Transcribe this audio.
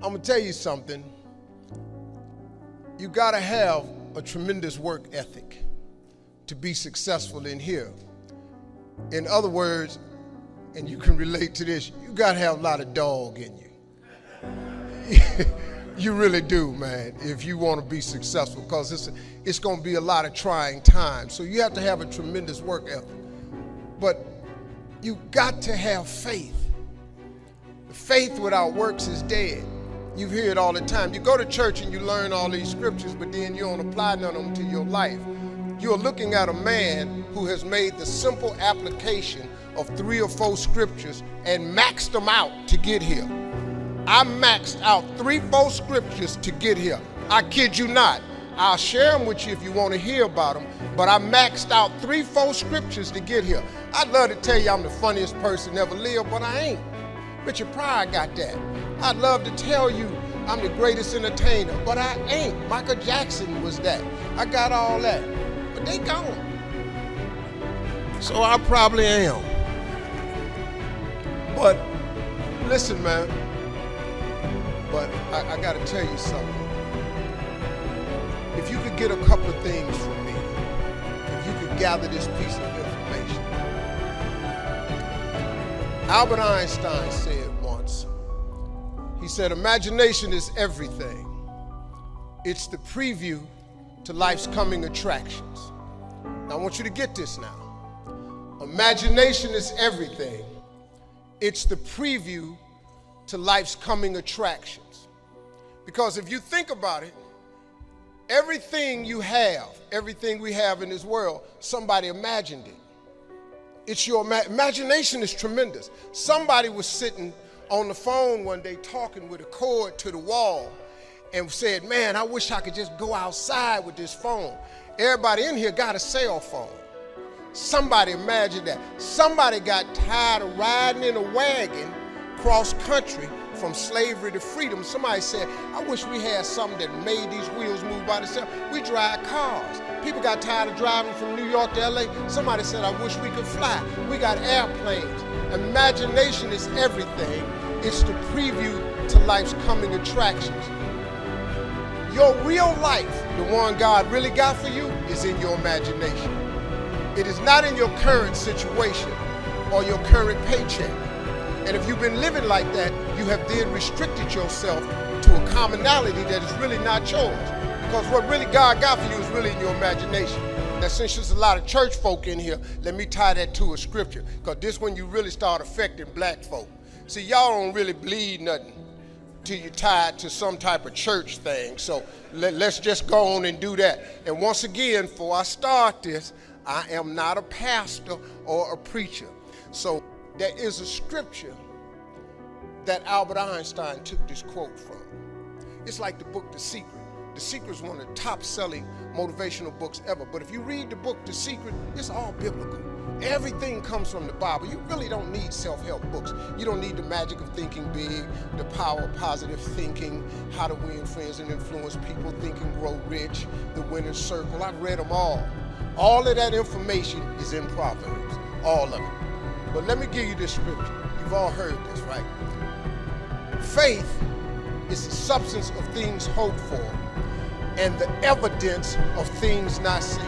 I'm going to tell you something. You got to have a tremendous work ethic to be successful in here. In other words, and you can relate to this, you got to have a lot of dog in you. You really do, man, if you want to be successful, because it's going to be a lot of trying times. So you have to have a tremendous work ethic. But you got to have faith. Faith without works is dead. You hear it all the time. You go to church and you learn all these scriptures, but then you don't apply none of them to your life. You're looking at a man who has made the simple application of 3 or 4 scriptures and maxed them out to get here. I maxed out 3, 4 scriptures to get here. I kid you not. I'll share them with you if you want to hear about them, but I maxed out 3, 4 scriptures to get here. I'd love to tell you I'm the funniest person ever lived, but I ain't. Richard Pryor got that. I'd love to tell you I'm the greatest entertainer, but I ain't. Michael Jackson was that. I got all that, but they gone. So I probably am. But listen, man, but I got to tell you something. If you could get a couple of things from me, if you could gather this piece of information. Albert Einstein said once, he said, imagination is everything. It's the preview to life's coming attractions. Now I want you to get this now. Imagination is everything. It's the preview to life's coming attractions. Because if you think about it, everything you have, everything we have in this world, somebody imagined it. It's your imagination is tremendous. Somebody was sitting on the phone one day talking with a cord to the wall and said, man, I wish I could just go outside with this phone. Everybody in here got a cell phone. Somebody imagined that. Somebody got tired of riding in a wagon cross country from slavery to freedom. Somebody said, I wish we had something that made these wheels move by themselves. We drive cars. People got tired of driving from New York to LA. Somebody said, I wish we could fly. We got airplanes. Imagination is everything. It's the preview to life's coming attractions. Your real life, the one God really got for you, is in your imagination. It is not in your current situation or your current paycheck. And if you've been living like that, you have then restricted yourself to a commonality that is really not yours. Because what really God got for you is really in your imagination. Now, since there's a lot of church folk in here, let me tie that to a scripture. Because this one you really start affecting black folk. See, y'all don't really believe nothing till you tie it to some type of church thing. So let's just go on and do that. And once again, before I start this, I am not a pastor or a preacher. So there is a scripture that Albert Einstein took this quote from. It's like the book The Secret. The Secret is one of the top-selling motivational books ever. But if you read the book The Secret, it's all biblical. Everything comes from the Bible. You really don't need self-help books. You don't need the magic of thinking big, the power of positive thinking, how to win friends and influence people, Think and Grow Rich, the Winner's Circle. I've read them all. All of that information is in Proverbs, all of it. But let me give you this scripture. You've all heard this, right? Faith is the substance of things hoped for and the evidence of things not seen.